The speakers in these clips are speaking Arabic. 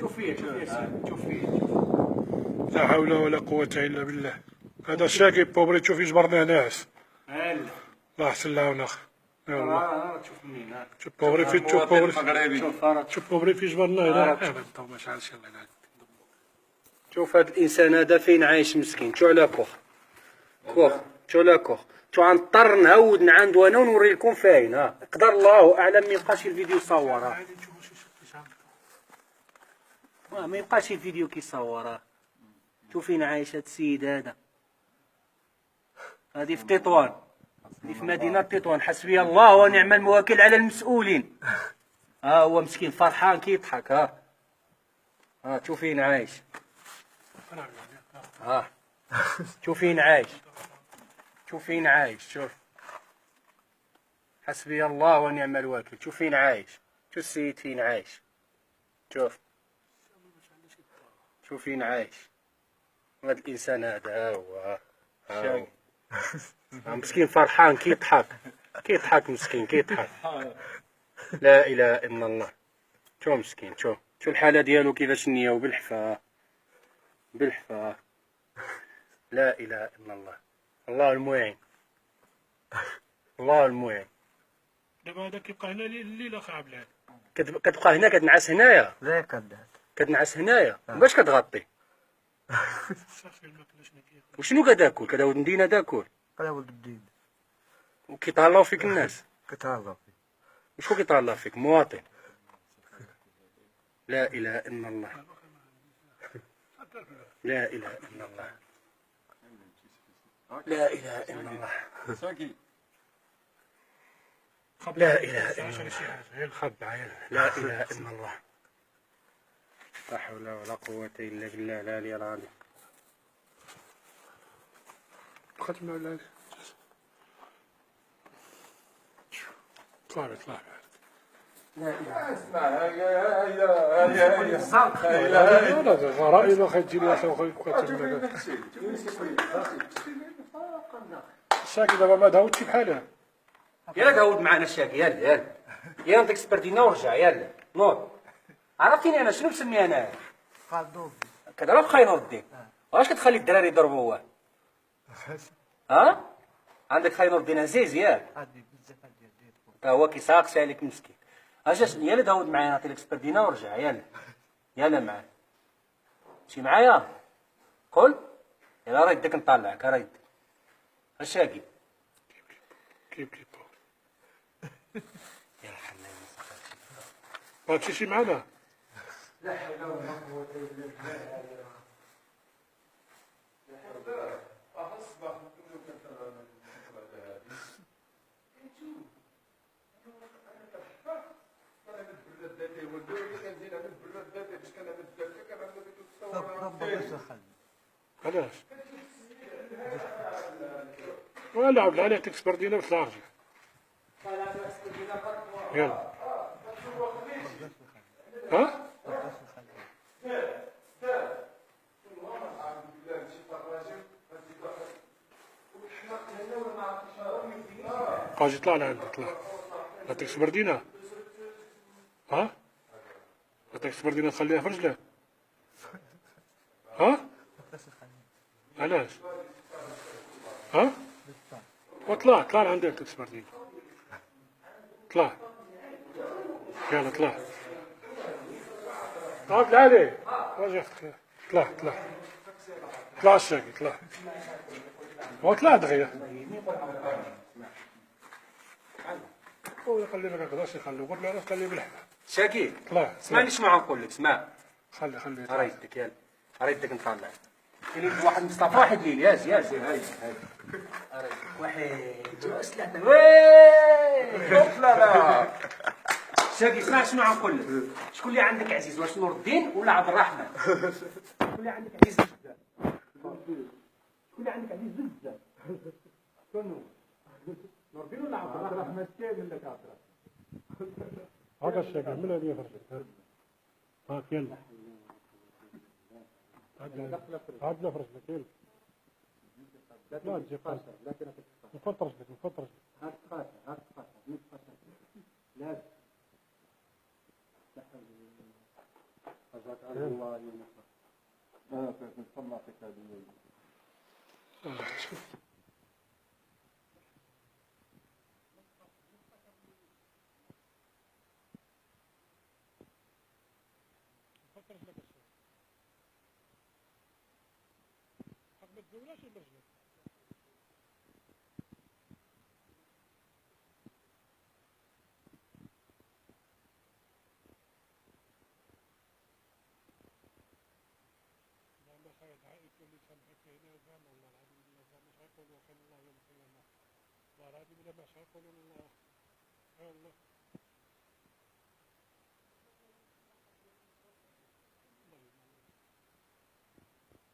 شوف فيه شوف فيه. لا حول ولا قوة إلا بالله. هذا شاقي بوبري تشوف يجبرنا ناس. هلا الله يحسن لها ونخ. يا الله. تشوف منين ها. شوف بوبري في تشوف بوبري. شوف بوبري في جبرنا هنا. ابدا ما شعلش الله ينعاد. شوف هذا الانسان هذا فين عايش مسكين. شو على كوخ شو على كوخ. شو غنضطر نعاود نعاندو انا ونوري لكم فاين ها. قدر الله اعلم ما يبقاش الفيديو يصور. ما يبقاش الفيديو كيصور. شوف فين عايش هذا السيد هذا. هذه في تطوان. هذه في مدينة تطوان. حسبي الله ونعم الوكيل على المسؤولين. ها هو مسكين فرحان كيضحك ها شوف فين عايش. ها شوف فين عايش. شوف فين عايش. شوف حسبي الله ونعم الوكيل. شوف فين عايش. شوف السيد فين عايش. شوف فين عايش. هذا الانسان هذا هو مسكين فرحان كيضحك مسكين كيضحك. لا اله الا الله. شو مسكين. شو الحاله ديالو كيفاش نياو بالحفاه. لا اله الا الله. الله المعين. دابا هذا كيبقى هنا الليله خاعب لها. كتبقى هنا كتنعس هنايا. لا كتنعس هنايا. باش كتغطي. صافي الماكله شنو كياكل. وشنو كتاكل. كداود مدينه تاكل. هذا ولد الدين وكيتهلاو فيك الناس. كتهضر فيه. وشكون كيتهلا فيك. مواطن. لا اله الا الله. لا اله الا الله. لا اله الا الله. لا اله الا الله. خبع لا اله الا الله. لا حول ولا قوة الا بالله العلي العظيم. ختم على طلع لا اله. اسمع هيا لا غرائب خيتجي لي اخي وخيتجي الشاكي دابا ما داودش بحالها. يلا داود معنا الشاكي. يلا نعطيك سبردينا ورجع. يلا نوض. عرفتيني انا شنو مسمي انا. قادوب كضرب خاين الدين. واش كتخلي الدراري يضربوا ها. عندك خاين الدين عزيز ياك. عندي بزاف ديال تا هو كيساقسي عليك مسكين. اجا يلا داود معايا نعطي لك سبردينا ورجع. يلا معايا. مشي معايا. قول يلا راه يديك نطلعك. راه يديك الشاقي. كيف يا حنان ما تمشيش معنا. لا حول ولا قوة الا بالله. علاش؟ ولا عاود عليه يعطيك سبردينه وطلع رجع. يلا. ها؟ قاجي طلع لعندك. طلع يعطيك سبردينه. ها؟ يعطيك سبردينه تخليها في رجله. ها؟ علاش؟ ها؟ وطلع لعندك يعطيك سبردينه. طلع. يلا طلع. عاود عليه. واجي طلع الشاقي. هو طلع دغيا. هو يخلي لك هكذا يخليه. قلت له علاش خليه بالحبه. شاقي طلع. اسمعني شنو غنقول لك. اسمع خلي راه يدك. يلا راه يدك نطلع. كاين واحد مصطفى واحد ليل. ياز هاي واحد ثلاثة. وي لا شاقي اسمع شنو غنقول لك. شكون اللي عندك عزيز. واش نور الدين ولا عبد الرحمن. شكون اللي عندك عزيز بزاف. شكون اللي عندك عزيز بزاف. شكون نور الدين ولا عبد الرحمن. كامل لك عبد الرحمن. هذا الشاقي من هذه فرجك. ها يلا. عاد في رجلك. يلا. لا تجي قاسة. نفط رجلك. والله انا نطلع فيك هذه. ما تزولاش المرجلة. اللهم خير عائلة اللي سامحك هنا زعما والله العظيم بالله زعما مش غيقولوا خير الله يوم القيامة. والله العظيم بلا ما غيقولوا الله. يا الله.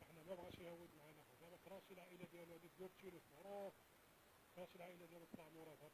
احنا ما بغاش يهود معنا دابا راس العائلة ديالو هذيك دور تشيلو في راس العائلة ديالو طلع موراه هاد